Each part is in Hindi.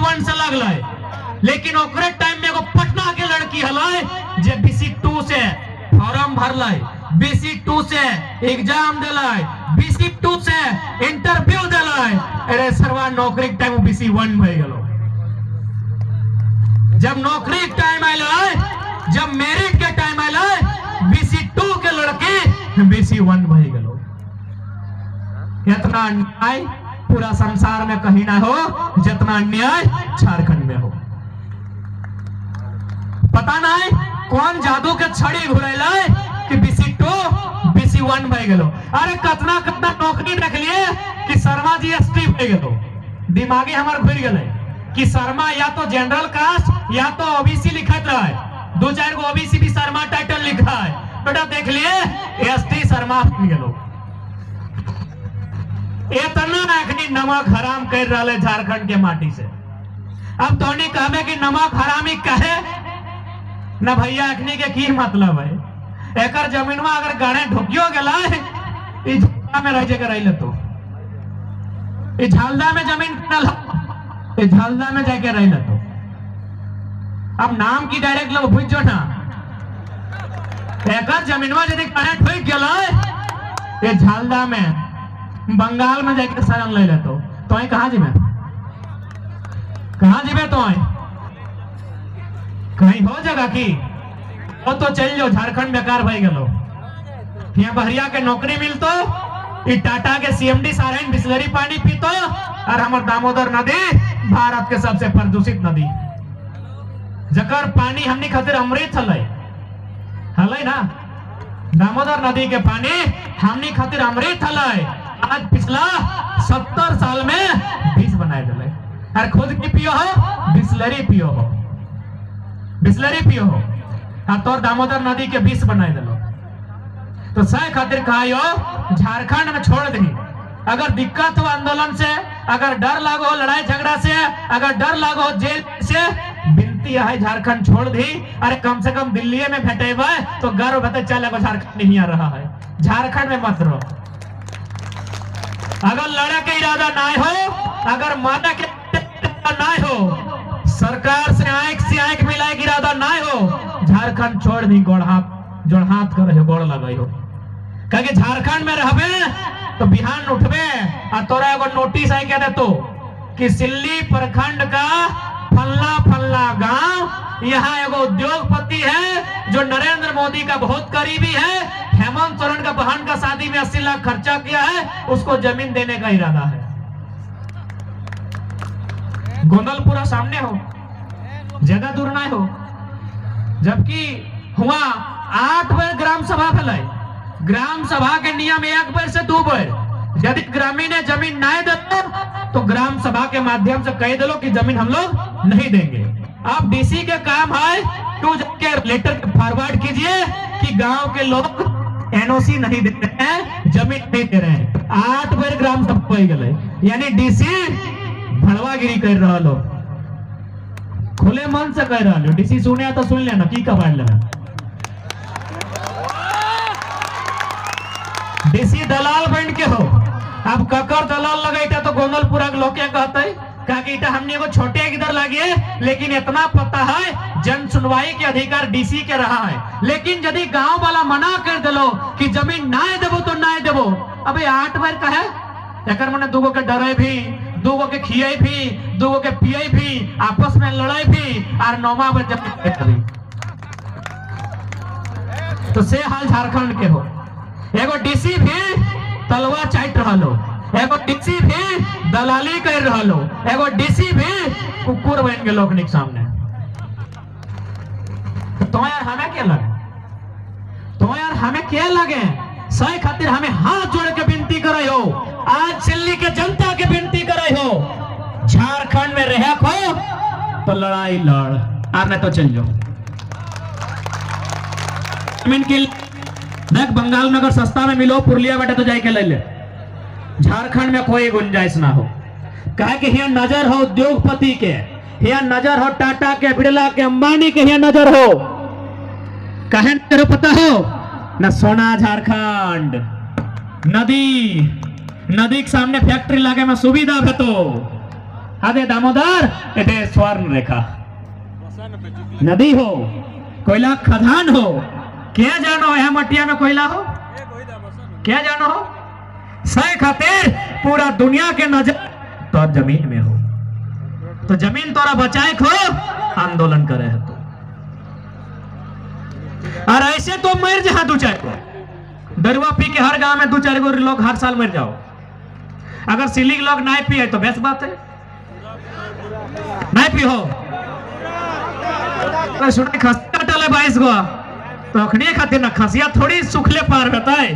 BC1 से लगल, लेकिन ओकरे टाइम में एगो पटना के लड़की हलै जे BC2 से फॉर्म भरलै, BC2 से एग्जाम दिलै, BC2 से इंटरव्यू दिलै। अरे सरवा नौकरी के टाइम BC1 भए गेलो। जब नौकरी के टाइम आइलै, जब मेरिट के टाइम आइलै, BC2 के लड़की BC1 भए गेलो। इतना अन्याय पूरा संसार में कहीं ना हो जितना अन्याय झारखंड में हो। पता नहीं कौन जादू के छड़ी घुरैले कि BC2 BC1 भए गेलो। अरे कितना कितना नौकरी देख लिए कि शर्मा जी ST भए गेलो। दिमागी हमार घुर गेले कि शर्मा या तो जनरल कास्ट या तो OBC लिखत रहे, 2-4 गो OBC भी शर्मा टाइटल लिखा है, बेटा देख लिए ST शर्मा बन गेलो। इतना अखनी नमक हराम कर रहा है झारखंड के माटी से। अब तो नहीं कहबे कि नमक हरामी कहे न भैया, अखनी के की मतलब है? एकर जमीनवा अगर गाड़े ढुकियो गेला झालदा में रह जगह रही तो झालदा में जमीन झालदा में जाके रही तो अब नाम की डायरेक्ट लोग बुझो ना। एकर जमीनवा यदि गाड़े ढुक गेला झालदा में, बंगाल में जाके शरण ले लेतो तो कहां जीबे? कहां जीबे? तो कहीं हो जगह की तो चल जाओ, झारखंड बेकार भई गेलो। यहाँ बहरिया के नौकरी मिलतो, टाटा के CMD सारायण बिस्लरी पानी पीतो, और हमार दामोदर नदी भारत के सबसे प्रदूषित नदी, जकर पानी हमनी खातिर अमृत हलै ना। दामोदर नदी के पानी हमनी खातिर अमृत हलै। आज पिछला 70 साल में 20 बनाए दिले। और खुद की पियो हो, बिस्लरी पियो हो, बिस्लरी पियो हो, और तोर दामोदर नदी के 20 बनाए दिलो। तो सह खातिर कहा झारखंड में छोड़ दी। अगर दिक्कत हो आंदोलन से, अगर डर लागो हो लड़ाई झगड़ा से, अगर डर लागो हो जेल से, बिनती है झारखंड छोड़ दी। अरे कम से कम दिल्ली में भेटेबे तो गर्व बता चल झारखंड नहीं आ रहा है, झारखंड में मत रहो। अगर लड़े के इरादा ना हो, अगर मारे के ना हो, सरकार से आंख मिलाए के इरादा ना हो, झारखंड छोड़ दी। गोड़ हाथ कर गोड़ लगाई हो, कहे झारखंड में रहबे तो बिहान उठबे और तोरा एगो नोटिस आई के देतो कि सिल्ली प्रखंड का फल्ला फल्ला गांव, यहाँ एगो उद्योगपति है जो नरेंद्र मोदी का बहुत करीबी है, हेमंत सोरेन का बहन का शादी में 80 लाख खर्चा किया है, उसको जमीन देने का इरादा है। गोंदलपुरा सामने हो, ज्यादा दूर ना हो। जबकि हुआ 8 बार ग्राम सभा भले, ग्राम सभा के नियम 1 बार से 2 बार। यदि ग्रामीण जमीन ना देते तो ग्राम सभा के माध्यम से कह दो कि जमीन हम लोग नहीं देंगे। अब DC के काम है तो जाके लेटर फॉरवर्ड कीजिए कि गांव के लोग NOC नहीं दे रहे हैं, जमीन नहीं दे रहे हैं। 8 बार ग्राम सभा हो गए, यानी DC भड़वागिरी कर रहा लो, खुले मन से कह रहा लो। DC सुने तो सुन लेना की कबाड़ लेना। DC दलाल बन के हो। अब ककर दलाल लगाइटा तो गोंदलपुरा के लोग क्या कहते हैं, हमने को छोटे इधर लगे, लेकिन इतना पता है जन सुनवाई के अधिकार DC के रहा है। लेकिन यदि गांव वाला मना कर दिलो कि जमीन ना देवो तो ना देवो, अबे 8 बार कहे एक मने 2 गो के डरे भी, 2 गो के खियाई भी, 2 गो के पियाई भी, आपस में लड़ाई भी, और 9वां बार जब तो से हाल झारखंड के हो। एगो DC भी तलवा चाट रहा लो, एगो DC भी दलाली कर रहा लो, एगो DC भी कुकुर बन गए लोग सामने। तो यार हमें क्या लगे, तो यार हमें क्या लगे? सही खातिर हमें हाथ जोड़ के विनती करे हो, आज दिल्ली के जनता के विनती करे हो, झारखंड में रह को तो लड़ाई लड़, और नहीं तो चल जाओ। देख बंगाल में अगर सस्ता में मिलो, पुरलिया बेटा तो जाके ले ले। झारखंड में कोई गुंजाइश ना हो, कहे कि यहाँ नजर हो उद्योगपति के, यहाँ नजर हो टाटा के, बिरला के, अंबानी के, यहाँ नजर हो। कहे नजर हो पता हो ना? सोना झारखंड, नदी के सामने फैक्ट्री लगे में सुविधा है तो अरे दामोदर ये स्वर्ण रेखा नदी हो कोयला खदान हो क्या जानो यहाँ मटिया में कोयला हो क्या जानो हो सही खातिर पूरा दुनिया के नजर तो जमीन में हो तो जमीन तोरा बचाए खो आंदोलन करे है तो और ऐसे तो मर जा दो चार को दरुआ पी के हर गांव में 2-4 गो लोग हर साल मर जाओ अगर सिलिंग लोग नहीं पिए तो बेस्ट बात है नहीं पियो तो सुने खसिया टले 22 गो तो अखनी खातिर ना खसिया थोड़ी सुखले पार बताए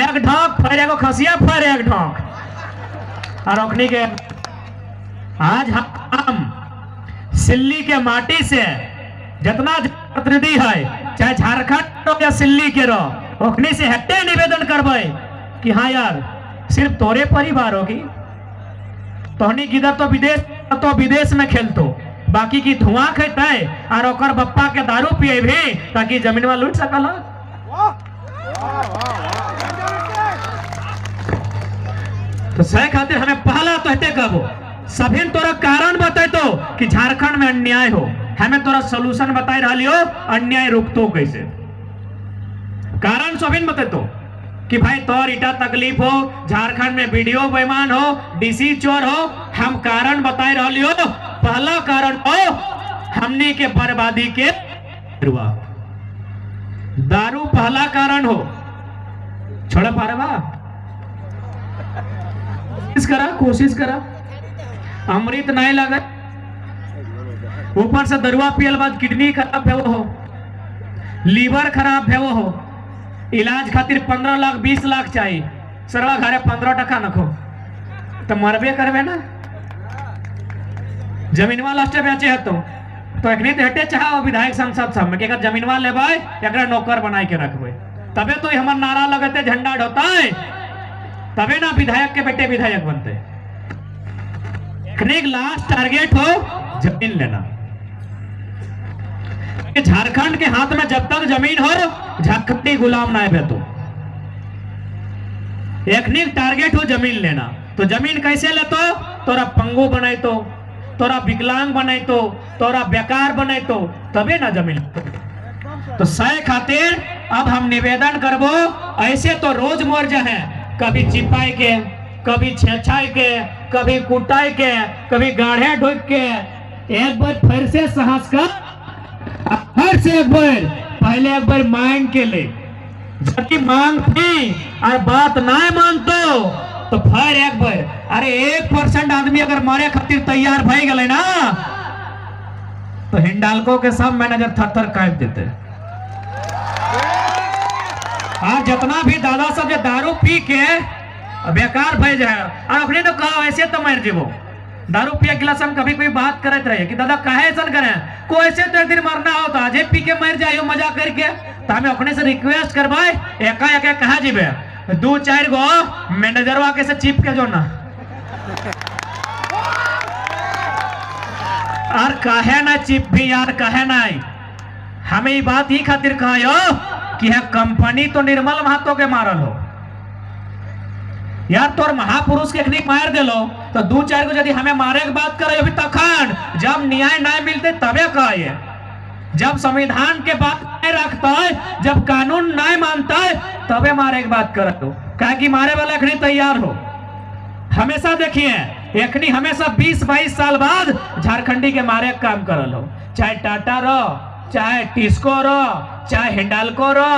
एक ढोक फिर एगो खसिया फिर एक ढोक और अखनी के आज हम सिल्ली के माटी से जितना प्रतिनिधि है चाहे झारखंड हो या सिल्ली के रहो ओखनी से हटे निवेदन करबे कि हाँ यार सिर्फ तोरे परिवार होगी तोहनी किधर तो विदेश में खेलतो बाकी की धुआं खेता है और ओकर बप्पा के दारू पिए भी ताकि जमीन में लूट सकल तो सही खातिर हमें पहला तो हते कबो सभी तोरा कारण बताए तो कि झारखंड में अन्याय हो हमें तोरा सोल्यूशन बताई रही हो अन्याय रुकतो कैसे कारण सभी बते तो कि भाई तोर इटा तकलीफ हो झारखंड में वीडियो बेईमान हो डीसी चोर हो हम कारण बताई रही हो पहला कारण हो हमने के बर्बादी के दारू पहला कारण हो छोड़ा पारवा कोशिश करा अमृत नहीं लगे ऊपर से दरुआ पियल बाद किडनी खराब है वो हो लीवर खराब है वो हो इलाज खातिर 15 लाख 20 लाख चाहिए सरवा घरे 15% नखो तो मरबे करबे ना जमीनवा लास्टे बेचे है तो एकने तो हटे चाहो विधायक संसद सब में कि जमीनवा लेबै एकरा नौकर बनाए के रखबै तबे तो हमर नारा लगते झंडा ढोताई तबे ना विधायक के बेटे विधायक बनते लास्ट टारगेट हो जमीन लेना झारखंड के हाथ में जब तक जमीन हो झारखंडी गुलाम ना है तो एक टारगेट हो जमीन लेना तो जमीन कैसे लेतो तोरा पंगु बनाए तोरा विकलांग बनाए तोरा बेकार बनाए तबे ना जमीन तो सही खातिर अब हम निवेदन करबो ऐसे तो रोज मर जाए कभी चिपाई के कभी छेछाई के कभी कुटाई के कभी गाढ़े ढोक के एक बार फिर से साहस का फिर से एक बार पहले एक बार मांग के ले जबकि मांग थी और बात ना मानतो तो फिर एक बार अरे 1% आदमी अगर मारे खातिर तैयार भई गए ना तो हिंडाल्को के सब मैनेजर थर काट देते और जितना भी दादा सब जो दारू पी के बेकार भय जाए और अपने तो कहा ऐसे तो मर जीवो दारू पिया गिलास हम कभी कोई बात करते रहे कि दादा काहे ऐसा करें को ऐसे तो एक दिन मरना हो तो आज पी के मर जाइयो मजा करके तो हमें अपने से रिक्वेस्ट करवाए एका कहा जीवे 2-4 गो मैनेजरवा के से चिप के जो ना और कहे ना चिप भी यार कहे ना हमें ये बात ही खातिर कहा कि है कंपनी तो निर्मल महतो के मारल हो यार तोर महापुरुष के एक मार दे लो तो 2-4 को यदि हमें मारे की बात करे अभी तखन जब न्याय नहीं मिलते तबे कहे जब संविधान के बात नहीं रखता है जब कानून नहीं मानता है तबे मारे की बात करे तो क्या कि मारे वाला एखनी तैयार हो हमेशा देखिए एखनी हमेशा 20-22 साल बाद झारखंडी के मारे काम करल हो चाहे टाटा रो चाहे टिस्को रो चाहे हिंडाल्को रो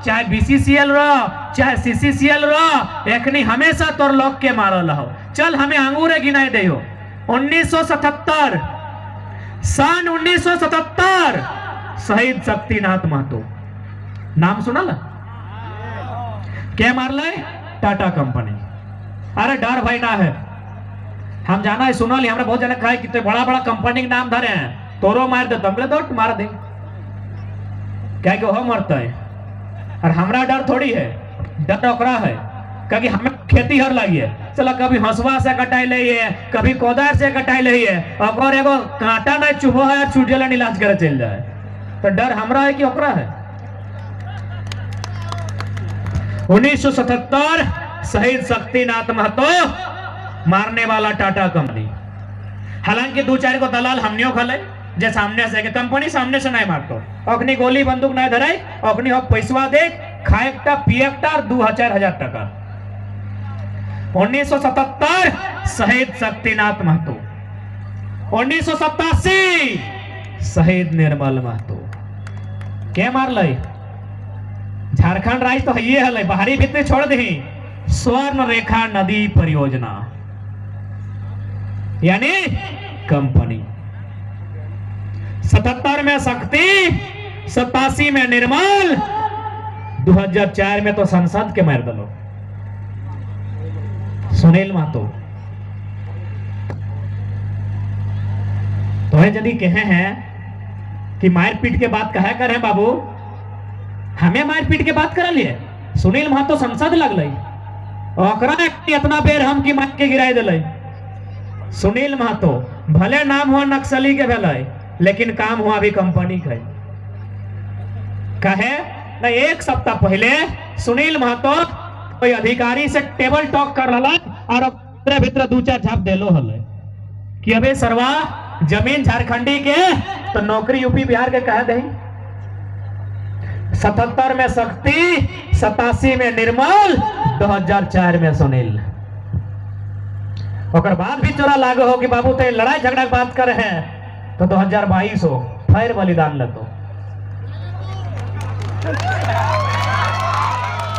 चाहे बीसीसीएल रो चाहे सीसीसीएल रो एखनी हमेशा तोर लोग के मारल हो चल हमें अंगूरे गिनाए दे हो 1977 सन 1977 शहीद शक्तिनाथ महतो नाम सुना ला क्या मारल टाटा कंपनी अरे डर भाई ना है हम जाना है सुना ली हमरा बहुत जने कहा कि बड़ा बड़ा कंपनी के नाम धरे हैं तोरो मार दे तमले तो मार दे क्या कि वो मरता है और हमरा डर थोड़ी है डर ओकरा है क्योंकि हमें खेती हर लगी है चलो कभी हंसुआ से कटाई ले कभी कोदार से कटाई ले और एगो कांटा नहीं चुभो है छूट जलन इलाज करे चल जाए तो डर हमरा है कि ओकरा है 1977 शहीद शक्तिनाथ महतो मारने वाला टाटा कंपनी हालांकि दो चार को दलाल हमनियो खले जे सामने से के कंपनी सामने से नहीं मारतो अखनी गोली बंदूक नहीं धराई अखनी हम पैसा दे खाएकटा पिएकटा 2000 टका 1977 शहीद शक्तिनाथ महतो 1987 शहीद निर्मल महतो के मारल झारखंड राज्य तो ये हल बाहरी भीतर छोड़ दी स्वर्ण रेखा नदी परियोजना यानी कंपनी 77 में शक्ति 87 में निर्मल 2004 में तो संसद के मार दलो सुनील महतो तो है यदि कहे हैं कि मारपीट के बात कहा करें बाबू हमें मारपीट के बात कर लिए सुनील महतो संसद लगल इतना बेर हम की मार के गिराई दिल सुनील महतो भले नाम हुआ नक्सली के भेल लेकिन काम हुआ भी कंपनी का कहे न एक सप्ताह पहले सुनील महतो कोई अधिकारी से टेबल टॉक कर रहा और भीतर दो चार झाप देलो हल कि अबे सरवा जमीन झारखंडी के तो नौकरी यूपी बिहार के कह दे 77 में शक्ति 87 में निर्मल 2004 में सुनील और बाद भी चोरा लागो हो कि बाबू ते लड़ाई झगड़ा की बात कर रहे हैं तो 2022 हो फिर बलिदान लगो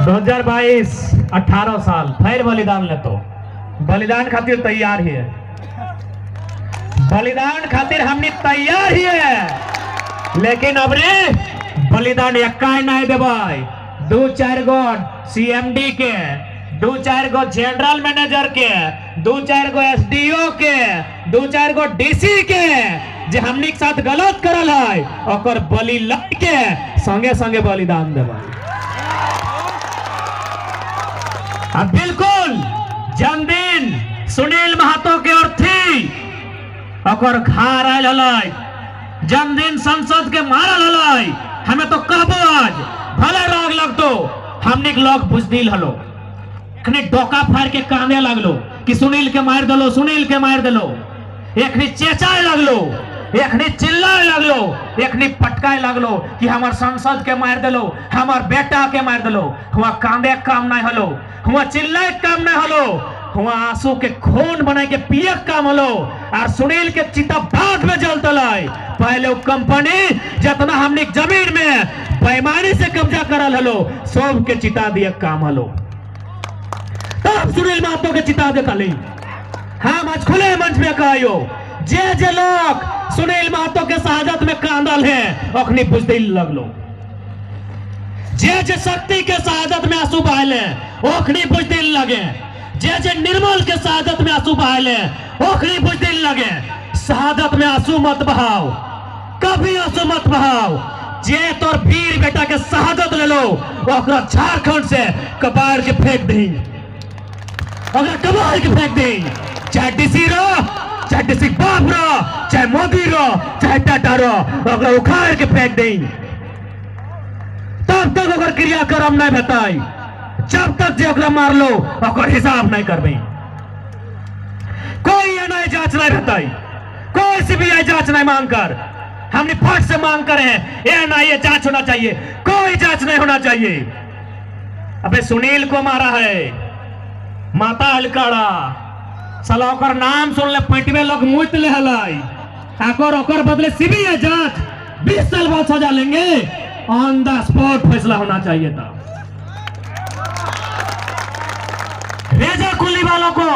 2022 18 साल फिर बलिदान लेतो बलिदान खातिर तैयार ही है बलिदान खातिर हमने तैयार ही है लेकिन अब रे बलिदान यक्काई नहीं देवाई 2-4 गो सीएमडी के 2-4 गो जनरल मैनेजर के 2-4 गो एसडीओ के 2-4 गो डीसी के जे हमनी के साथ गलत करल है और बलि लड़ के संगे संगे बलिदान देवाई अब बिल्कुल जन्मदिन सुनील महतो के और थी और घर आयल जन्मदिन संसद के मारल हल हमें तो कहबो आज भले रोग लगतो हमने के लोग बुझदिल हलो एखनी डोका फाड़ के कांदे लगलो कि सुनील के मार दलो सुनील के मार दलो एखनी चेचाए लगलो एखनी चिल्लाए लगलो एखनी पटकाए लगलो कि हमार संसद के मार दलो हमार बेटा के मार दलो हुआ कांदे काम नहीं हलो हुआ चिल्लाए काम नहीं हलो हुआ आंसू के खून बनाए के पिए काम हलो और सुनील के चिता भाग में जलतल पहले कंपनी जितना हमने जमीन में बेईमानी से कब्जा करल हलो सब के चिता दिए काम हलो तब सुनील महतो के चिता देता ली हम आज खुले मंच में कहियो जे लोग सुनील महतो के शहादत में कांदल है अखनी बुझदिल लगलो जे शक्ति के शहादत में आंसू बहाले ओखनी बुझदिल लगे जे निर्मल के शहादत में आंसू बहाले ओखनी बुझदिल लगे शहादत में आंसू मत बहाओ कभी आंसू मत बहाओ जे तोर वीर बेटा के शहादत ले लो ओकरा झारखंड से कबाड़ के फेंक दी अगर कबाड़ के फेंक दी चाहे डीसी रो चाहे डीसी बाप रो चाहे मोदी रो चाहे टाटा रो अगर उखाड़ के फेंक दी तब तक अगर क्रियाक्रम नहीं बताई जब तक जे ओकरा मार लो ओकर हिसाब नहीं करबी कोई एनआई जांच नहीं बताई कोई सीबीआई जांच नहीं मांग कर हमने फट से मांग कर हैं एनआईए जांच होना चाहिए कोई जांच नहीं होना चाहिए अबे सुनील को मारा है माता अलकाड़ा साला ओकर नाम सुन ले पेटवे लोग मुइत ले हलाई आकर ओकर बदले सीबीआई जांच 20 साल बाद सजा लेंगे ऑन द स्पॉट फैसला होना चाहिए था रेजा कुली वालों को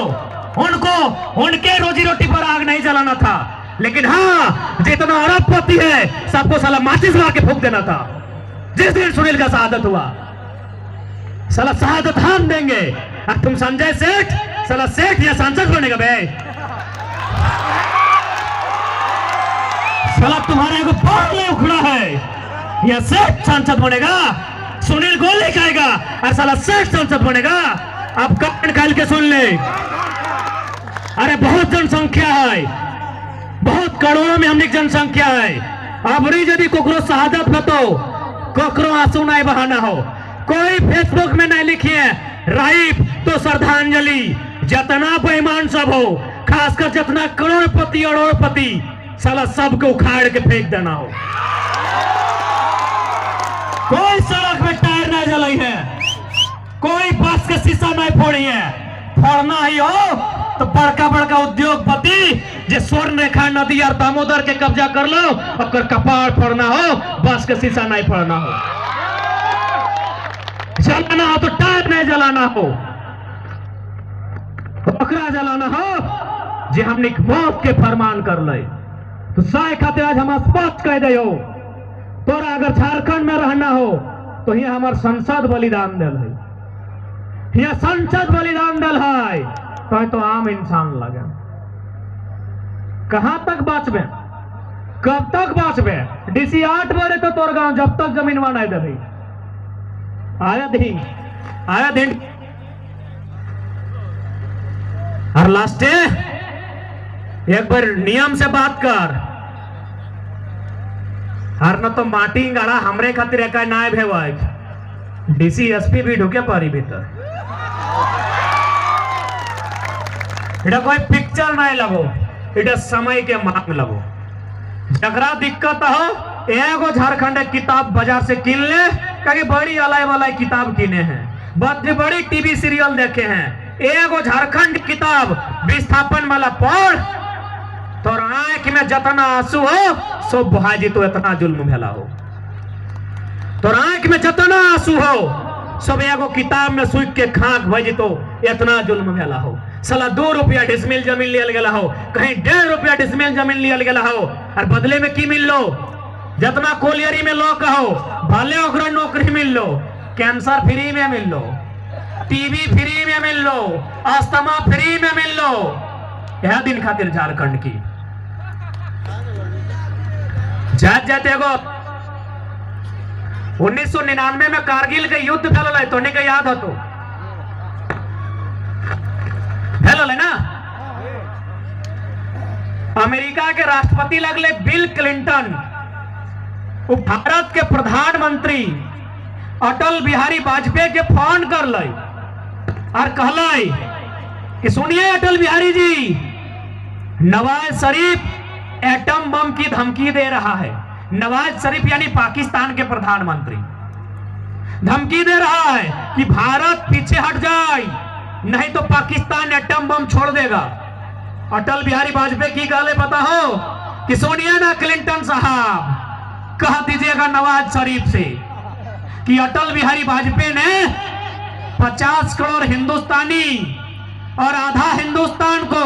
उनको उनके रोजी रोटी पर आग नहीं जलाना था लेकिन हाँ जितना अरबपति है सबको साला माचिस मार के फूंक देना था जिस दिन सुनील का शहादत हुआ साला शहादत हम देंगे और तुम संजय सेठ साला सेठ या सांसद बनेगा बे साला तुम्हारा एगो बाल नहीं उखड़ा है या सेठ सांसद बनेगा सुनील गोली खाएगा और साला सेठ सांसद बनेगा अब कान खाल के सुन ले अरे बहुत जनसंख्या है बहुत करोड़ों में हमने जनसंख्या है अब यदि कोकरो शहादत बतो कोकरो आंसू नहीं बहाना हो कोई फेसबुक में नहीं लिखिए राइफ तो श्रद्धांजलि जितना बेईमान सब हो खासकर जितना करोड़पति अरोड़पति साला सबको उखाड़ के फेंक देना हो। कोई सड़क में टायर नहीं जलाई है, कोई बस के शीशा नहीं फोड़ी है। फोड़ना ही हो तो बड़का बड़का उद्योगपति जे स्वर्ण रेखा नदी और दामोदर के कब्जा कर लो, और कपाड़ फोड़ना हो, बस के शीशा नहीं फोड़ना हो। जलाना हो तो टायर नहीं जलाना हो, ओकरा जलाना हो जे हमने मौत के फरमान कर ले। तो साय खाते आज हम स्पष्ट कह दे हो, तोरा अगर झारखंड में रहना हो तो यहाँ हमार संसद बलिदान दिल है, यहाँ संसद बलिदान दिल है। तो आम इंसान लगे कहां तक बचबे, कब तक बचबे? डीसी 8 बजे तो तोर गांव जब तक जमीन नहीं दे आया दिन और लास्ट एक बार नियम से बात कर, हर न तो माटी गाड़ा हमरे खातिर एक ना भेवाई, डीसी एसपी भी ढुके पारी भीतर। इटा कोई पिक्चर नहीं लगो, इटा समय के मांग लगो। जगरा दिक्कत हो एगो झारखंड किताब बाजार से किन ले, कहीं बड़ी अलाई वालाई किताब किने हैं, बड़ी टीवी सीरियल देखे हैं, एगो झारखंड किताब विस्थापन वाला पढ़, तो आंख में जतना आंसू हो सो बुहाजी तो इतना जुल्म भेला हो, तो आंख में जतना आंसू हो सब एगो किताब में सुख के खाक भजी तो इतना जुल्म भेला हो। साला 2 रुपया डिसमिल जमीन लियल गेला हो, कहीं 1.5 रुपया डिसमिल जमीन लियल गेला हो, और बदले में की मिल लो? जितना कोलियरी में लो कहो भले ओकरा नौकरी मिल लो, कैंसर फ्री में मिल लो, टीबी फ्री में मिल लो, अस्थमा फ्री में मिल लो। यह दिन खातिर झारखंड की जाते एगो 1999 में कारगिल के युद्ध फैल है, तो के याद हो तो फैल है ना? अमेरिका के राष्ट्रपति लगले बिल क्लिंटन, भारत के प्रधानमंत्री अटल बिहारी वाजपेयी के फोन कर ले और कहले कि सुनिए अटल बिहारी जी, नवाज शरीफ एटम बम की धमकी दे रहा है। नवाज शरीफ यानी पाकिस्तान के प्रधानमंत्री धमकी दे रहा है कि भारत पीछे हट जाए, नहीं तो पाकिस्तान एटम बम छोड़ देगा। अटल बिहारी वाजपेयी की गाले पता हो कि सोनिया ना क्लिंटन साहब कह दीजिएगा नवाज शरीफ से कि अटल बिहारी वाजपेयी ने 50 करोड़ हिंदुस्तानी और आधा हिंदुस्तान को